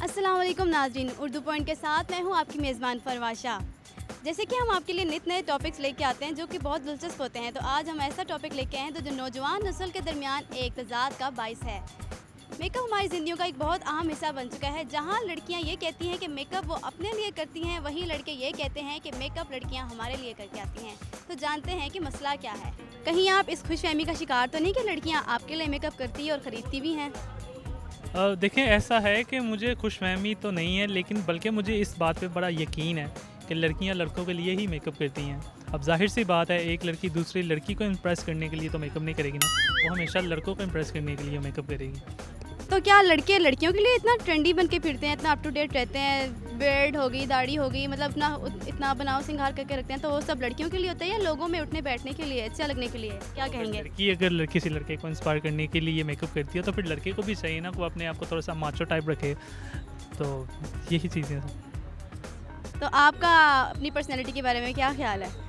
अस्सलाम वालेकुम नाज़रीन, उर्दू पॉइंट के साथ मैं हूँ आपकी मेज़बान फरवाशा। जैसे कि हम आपके लिए नित नए टॉपिक्स लेके आते हैं जो कि बहुत दिलचस्प होते हैं, तो आज हम ऐसा टॉपिक लेके आए हैं तो जो नौजवान नस्ल के दरमियान एक तज़ाद का बाइस है। मेकअप हमारी ज़िंदगियों का एक बहुत अहम हिस्सा बन चुका है। जहाँ लड़कियाँ ये कहती हैं कि मेकअप वो अपने लिए करती हैं, वहीं लड़के ये कहते हैं कि मेकअप लड़कियाँ हमारे लिए करके आती हैं। तो जानते हैं कि मसला क्या है। कहीं आप इस खुशफहमी का शिकार तो नहीं कि लड़कियाँ आपके लिए मेकअप करती हैं और ख़रीदती भी हैं? देखें, ऐसा है कि मुझे खुशफहमी तो नहीं है, लेकिन बल्कि मुझे इस बात पे बड़ा यकीन है कि लड़कियां लड़कों के लिए ही मेकअप करती हैं। अब जाहिर सी बात है, एक लड़की दूसरी लड़की को इम्प्रेस करने के लिए तो मेकअप नहीं करेगी ना, वो हमेशा लड़कों को इम्प्रेस करने के लिए मेकअप करेगी। तो क्या लड़के लड़कियों के लिए इतना ट्रेंडी बन के फिरते हैं, इतना अप टू डेट रहते हैं, बेल्ट हो गई, दाढ़ी हो गई, मतलब इतना बनाव सिंगार करके रखते हैं, तो वो सब लड़कियों के लिए होता है या लोगों में उठने बैठने के लिए, अच्छा लगने के लिए? क्या कहेंगे? लड़की अगर किसी लड़के को इंस्पायर करने के लिए मेकअप करती है तो फिर लड़के को भी चाहिए ना, वो अपने आप को थोड़ा सा माचो टाइप रखे। तो यही चीज़ें हैं। तो आपका अपनी पर्सनैलिटी के बारे में क्या ख्याल है?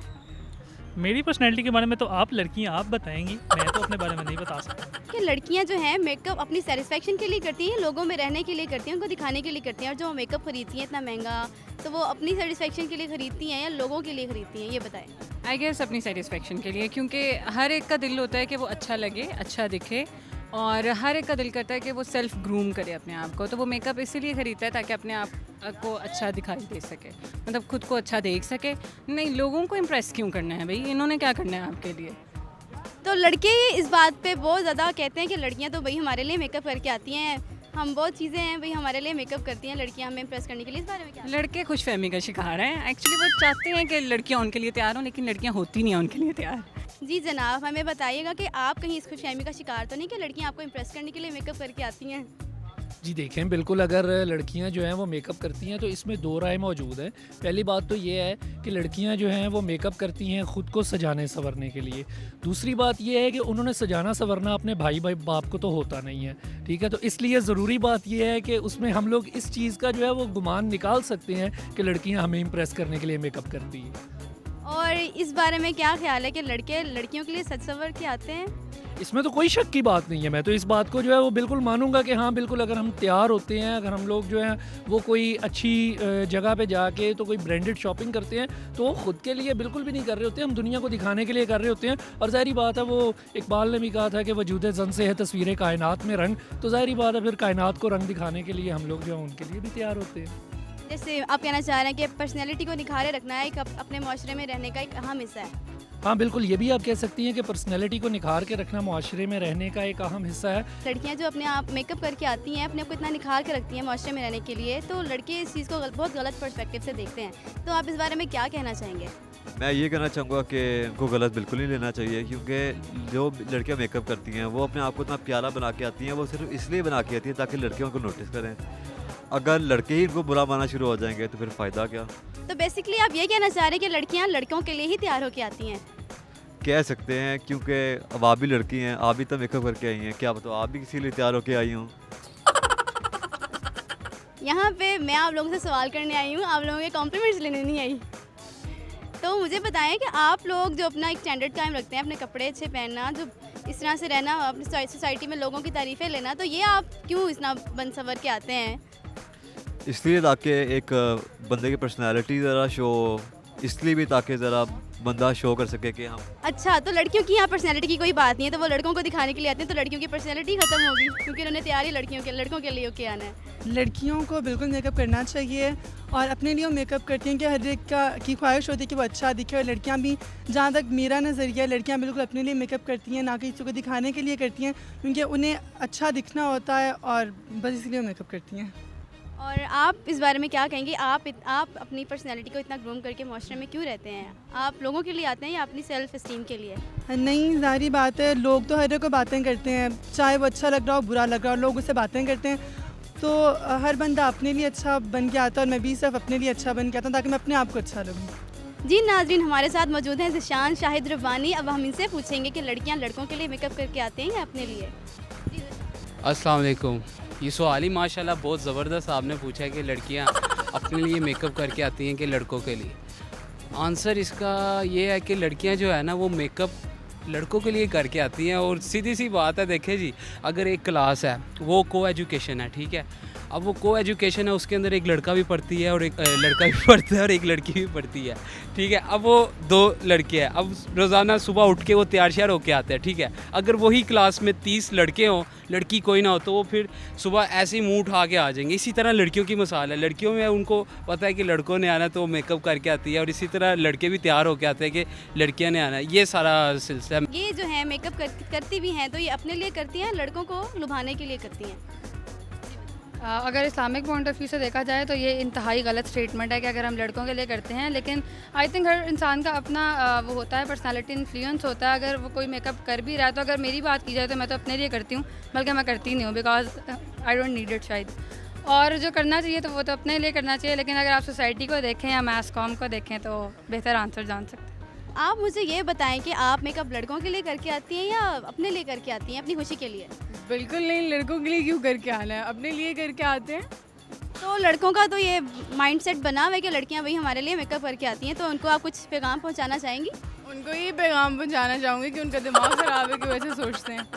मेरी पर्सनैलिटी के बारे में तो आप लड़कियां आप बताएंगी, मैं तो अपने बारे में नहीं बता सकता। कि लड़कियां जो हैं मेकअप अपनी सेटिस्फेक्शन के लिए करती हैं, लोगों में रहने के लिए करती हैं, उनको दिखाने के लिए करती हैं, और जो मेकअप खरीदती हैं इतना महंगा, तो वो अपनी सेटिस्फेक्शन के लिए खरीदती हैं या लोगों के लिए खरीदती हैं, ये बताएं। आई गेस अपनी सेटिस्फेक्शन के लिए, क्योंकि हर एक का दिल होता है कि वो अच्छा लगे, अच्छा दिखे, और हर एक का दिल करता है कि वो सेल्फ ग्रूम करे अपने आप को। तो वो मेकअप इसीलिए ख़रीदता है ताकि अपने आप को अच्छा दिखाई दे सके, मतलब खुद को अच्छा देख सके। नहीं, लोगों को इम्प्रेस क्यों करना है भाई, इन्होंने क्या करना है आपके लिए? तो लड़के इस बात पे बहुत ज़्यादा कहते हैं कि लड़कियां तो भाई हमारे लिए मेकअप करके आती हैं, हम बहुत चीज़ें हैं भाई हमारे लिए मेकअप करती हैं लड़कियां हमें इम्प्रेस करने के लिए। इस बारे में क्या? लड़के खुशफहमी का शिकार हैं। एक्चुअली वो चाहते हैं कि लड़कियां उनके लिए तैयार हों, लेकिन लड़कियां होती नहीं हैं उनके लिए तैयार। जी जनाब, हमें बताइएगा कि आप कहीं इस खुशफहमी का शिकार तो नहीं कि लड़कियां आपको इम्प्रेस करने के लिए मेकअप करके आती हैं? जी देखें, बिल्कुल अगर लड़कियां जो हैं वो मेकअप करती हैं तो इसमें दो राय मौजूद है। पहली बात तो ये है कि लड़कियां जो हैं वो मेकअप करती हैं ख़ुद को सजाने संवरने के लिए। दूसरी बात ये है कि उन्होंने सजाना संवरना अपने भाई बाप को तो होता नहीं है, ठीक है। तो इसलिए ज़रूरी बात ये है कि उसमें हम लोग इस चीज़ का जो है वो गुमान निकाल सकते हैं कि लड़कियाँ हमें इम्प्रेस करने के लिए मेकअप करती हैं। और इस बारे में क्या ख्याल है कि लड़के लड़कियों के लिए सज संवर के आते हैं? इसमें तो कोई शक की बात नहीं है। मैं तो इस बात को जो है वो बिल्कुल मानूंगा कि हाँ बिल्कुल, अगर हम तैयार होते हैं, अगर हम लोग जो है वो कोई अच्छी जगह पे जाके तो कोई ब्रांडेड शॉपिंग करते हैं, तो वो ख़ुद के लिए बिल्कुल भी नहीं कर रहे होते हैं, हम दुनिया को दिखाने के लिए कर रहे होते हैं। और ज़ाहिरी बात है, वो इकबाल ने भी कहा था कि वजूद ज़न से है तस्वीरें कायनात में रंग। तो ज़ाहिरी बात है, फिर कायनात को रंग दिखाने के लिए हम लोग जो है उनके लिए भी तैयार होते हैं। जैसे आप कहना चाह रहे हैं कि पर्सनैलिटी को निखारे रखना एक अपने माशरे में रहने का एक अहम हिस्सा है। हाँ बिल्कुल, ये भी आप कह सकती हैं कि पर्सनैलिटी को निखार के रखना मुआशरे में रहने का एक अहम हिस्सा है। लड़कियां जो अपने आप मेकअप करके आती हैं, अपने आप को इतना निखार के रखती हैं माशरे में रहने के लिए, तो लड़के इस चीज़ को बहुत गलत पर्सपेक्टिव से देखते हैं। तो आप इस बारे में क्या कहना चाहेंगे? मैं ये कहना चाहूँगा कि उनको गलत बिल्कुल नहीं लेना चाहिए, क्योंकि जो लड़कियां मेकअप करती हैं वो अपने आप को इतना प्यारा बना के आती हैं, वो सिर्फ इसलिए बना के आती हैं ताकि लड़कियों को नोटिस करें। अगर लड़के ही इनको बुरा मानना शुरू हो जाएंगे तो फिर फ़ायदा क्या? तो बेसिकली आप ये कहना चाह रहे हैं कि लड़कियां लड़कों के लिए ही तैयार होकर आती हैं? कह सकते हैं, क्योंकि अब आप भी लड़की हैं, आप भी तो मेकअप करके आई हैं, क्या बताओ आप भी किसी लिए तैयार होके आई हूँ? यहाँ पे मैं आप लोगों से सवाल करने आई हूँ, आप लोगों के कॉम्प्लीमेंट्स लेने नहीं आई। तो मुझे बताएं कि आप लोग जो अपना एक स्टैंडर्ड कायम रखते हैं, अपने कपड़े अच्छे पहनना, जो इस तरह से रहना, अपनी सोसाइटी में लोगों की तारीफ़ें लेना, तो ये आप क्यों इतना बन सवर के आते हैं? इसलिए ताकि एक बंदे की पर्सनैलिटी ज़रा शो, इसलिए भी ताकि ज़रा बंदा शो कर सके कि हम। अच्छा, तो लड़कियों की यहाँ पर्सनैलिटी की कोई बात नहीं है, तो वो लड़कों को दिखाने के लिए आते हैं, तो लड़कियों की पर्सनैलिटी खत्म होगी क्योंकि उन्होंने तैयार ही लड़कों के लिए होके आना है। लड़कियों को बिल्कुल मेकअप करना चाहिए, और अपने लिए मेकअप करती हैं कि हर एक की ख्वाहिश होती है कि वो अच्छा दिखे। और लड़कियां भी, जहाँ तक मेरा नज़रिया, लड़कियां बिल्कुल अपने लिए मेकअप करती हैं, ना कि किसी को दिखाने के लिए करती हैं, क्योंकि उन्हें अच्छा दिखना होता है और बस इसलिए मेकअप करती हैं। और आप इस बारे में क्या कहेंगे? आप अपनी पर्सनैलिटी को इतना ग्रूम करके माशरे में क्यों रहते हैं? आप लोगों के लिए आते हैं या अपनी सेल्फ इस्टीम के लिए? नहीं, ज़ाहिर बात है, लोग तो हर एक को बातें करते हैं, चाहे वो अच्छा लग रहा हो बुरा लग रहा हो, लोग उससे बातें करते हैं। तो हर बंदा अपने लिए अच्छा बन के आता है, और मैं भी सिर्फ अपने लिए अच्छा बन के आता हूँ ताकि मैं अपने आप को अच्छा लगूँ। जी नाज़रीन, हमारे साथ मौजूद हैं ज़िशान शाहिद रब्बानी। अब हम इनसे पूछेंगे कि लड़कियां लड़कों के लिए मेकअप करके आते हैं या अपने लिए? अस्सलाम वालेकुम। ये सवाल ही माशाल्लाह बहुत ज़बरदस्त आपने पूछा है कि लड़कियां अपने लिए मेकअप करके आती हैं कि लड़कों के लिए। आंसर इसका ये है कि लड़कियां जो है ना, वो मेकअप लड़कों के लिए करके आती हैं। और सीधी सी बात है, देखें जी, अगर एक क्लास है वो को एजुकेशन है, ठीक है, अब वो को एजुकेशन है, उसके अंदर एक लड़का भी पढ़ती है और एक लड़का भी पढ़ता है और एक लड़की भी पढ़ती है, ठीक है। अब वो 2 लड़के हैं, अब रोज़ाना सुबह उठ के वो तैयार श्यार होके आते हैं, ठीक है। अगर वही क्लास में 30 लड़के हों, लड़की कोई ना हो, तो वो फिर सुबह ऐसे ही मुँह उठा के आ जाएंगे। इसी तरह लड़कियों की मिसाल है, लड़कियों में उनको पता है कि लड़कों ने आना तो वो मेकअप करके आती है, और इसी तरह लड़के भी तैयार होके आते हैं कि लड़कियाँ ने आना है। ये सारा सिलसिला है। ये जो है मेकअप करती भी हैं तो ये अपने लिए करती हैं, लड़कों को लुभाने के लिए करती हैं? अगर इस्लामिक पॉइंट ऑफ व्यू से देखा जाए तो ये इंतहाई गलत स्टेटमेंट है कि अगर हम लड़कों के लिए करते हैं, लेकिन आई थिंक हर इंसान का अपना वो होता है, पर्सनालिटी इन्फ्लुएंस होता है। अगर वो कोई मेकअप कर भी रहा है तो अगर मेरी बात की जाए तो मैं तो अपने लिए करती हूँ, बल्कि मैं करती नहीं हूँ, because I don't need it शायद। और जो करना चाहिए तो वो तो अपने लिए करना चाहिए, लेकिन अगर आप सोसाइटी को देखें या मैस कॉम को देखें तो बेहतर आंसर जान सकते हैं। आप मुझे ये बताएं कि आप मेकअप लड़कों के लिए करके आती हैं या अपने लिए करके आती हैं, अपनी खुशी के लिए? बिल्कुल नहीं, लड़कों के लिए क्यों करके आना है, अपने लिए करके आते हैं। तो लड़कों का तो ये माइंडसेट बना हुआ है कि लड़कियां वही हमारे लिए मेकअप करके आती हैं, तो उनको आप कुछ पैगाम पहुंचाना चाहेंगी? उनको ये पैगाम पहुंचाना चाहूँगी कि उनका दिमाग ख़राब है कि वैसे सोचते हैं।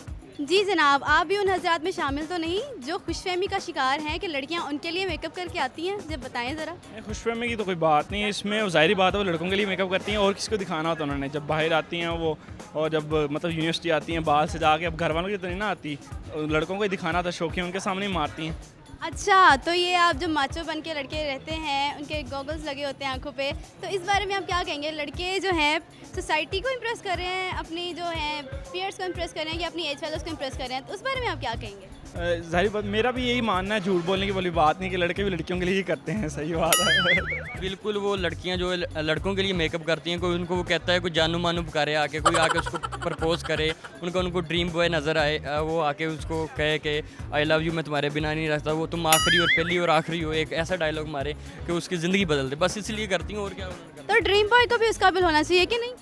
जी जनाब, आप भी उन हजरात में शामिल तो नहीं जो खुशफहमी का शिकार हैं कि लड़कियां उनके लिए मेकअप करके आती हैं? जब बताएं ज़रा। खुशफहमी की तो कोई बात नहीं है इसमें, वो ज़ाहिर बात है वो लड़कों के लिए मेकअप करती हैं, और किसको दिखाना होता है उन्होंने। जब बाहर आती हैं वो, और जब मतलब यूनिवर्सिटी आती हैं बाहर से जाके, अब घर वालों की तो नहीं ना आती, लड़कों को ही दिखाना था, शौकीन उनके सामने ही मारती हैं। अच्छा, तो ये आप जो माचो बन के लड़के रहते हैं, उनके गॉगल्स लगे होते हैं आंखों पे, तो इस बारे में आप क्या कहेंगे? लड़के जो हैं सोसाइटी को इम्प्रेस कर रहे हैं, अपनी जो हैं पीयर्स को इम्प्रेस कर रहे हैं, या अपनी एज वालों को इम्प्रेस कर रहे हैं, तो उस बारे में आप क्या कहेंगे? ज़ाहिर बात, मेरा भी यही मानना है, झूठ बोलने की वाली बात नहीं कि लड़के भी लड़कियों के लिए ही करते हैं, सही बात है। बिल्कुल, वो लड़कियां जो है लड़कों के लिए मेकअप करती हैं, कोई उनको वो कहता है कोई जानू मानू पुकारे आके, कोई आके उसको प्रपोज करे, उनको ड्रीम बॉय नज़र आए, वो आके उसको कहे कि आई लव यू, मैं तुम्हारे बिना नहीं रहता, वो तुम आखिरी और पहली और आखिरी हो, एक ऐसा डायलॉग मारे कि उसकी ज़िंदगी बदल दे, बस इसलिए करती हूँ, और क्या। तो ड्रीम बॉय को भी उस काबिल होना चाहिए कि नहीं?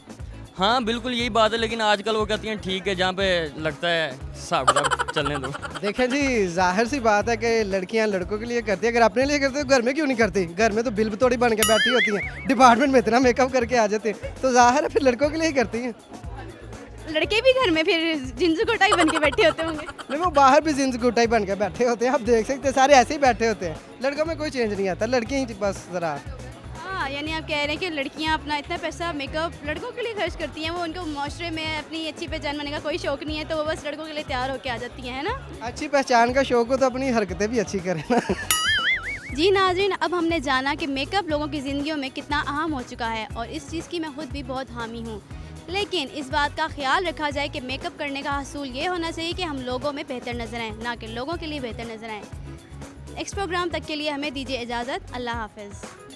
हाँ बिल्कुल यही बात है, लेकिन आजकल वो कहती हैं ठीक है, जहाँ पे लगता है हिसाब किताब चलने दो। देखें जी, जाहिर सी बात है कि लड़कियां लड़कों के लिए करती है, अगर अपने लिए करते तो घर में क्यों नहीं करती? घर में तो बिल बतौड़ी बन के बैठी होती हैं, डिपार्टमेंट में इतना मेकअप करके आ जाते हैं, तो जाहिर है फिर लड़कों के लिए ही करती हैं। लड़के भी घर में फिर जिंजू कोटाई बन के बैठे होते होंगे? नहीं, वो बाहर भी जिंस गुटाई बन के बैठे होते हैं, आप देख सकते हैं, सारे ऐसे ही बैठे होते हैं। लड़कों में कोई चेंज नहीं आता, लड़कियाँ ही बस ज़रा। हाँ, यानी आप कह रहे हैं कि लड़कियां अपना इतना पैसा मेकअप लड़कों के लिए खर्च करती हैं, वो उनको माशरे में अपनी अच्छी पहचान बनाने का कोई शौक नहीं है, तो वो बस लड़कों के लिए तैयार होकर आ जाती हैं, है ना? अच्छी पहचान का शौक हो तो अपनी हरकतें भी अच्छी करें ना। जी नाज़रीन, अब हमने जाना कि मेकअप लोगों की ज़िंदगियों में कितना अहम हो चुका है, और इस चीज़ की मैं खुद भी बहुत हामी हूँ। लेकिन इस बात का ख्याल रखा जाए कि मेकअप करने का हसूल ये होना चाहिए कि हम लोगों में बेहतर नज़र आएँ, ना कि लोगों के लिए बेहतर नज़र आएँ। नेक्स्ट प्रोग्राम तक के लिए हमें दीजिए इजाज़त। अल्लाह हाफ़िज़।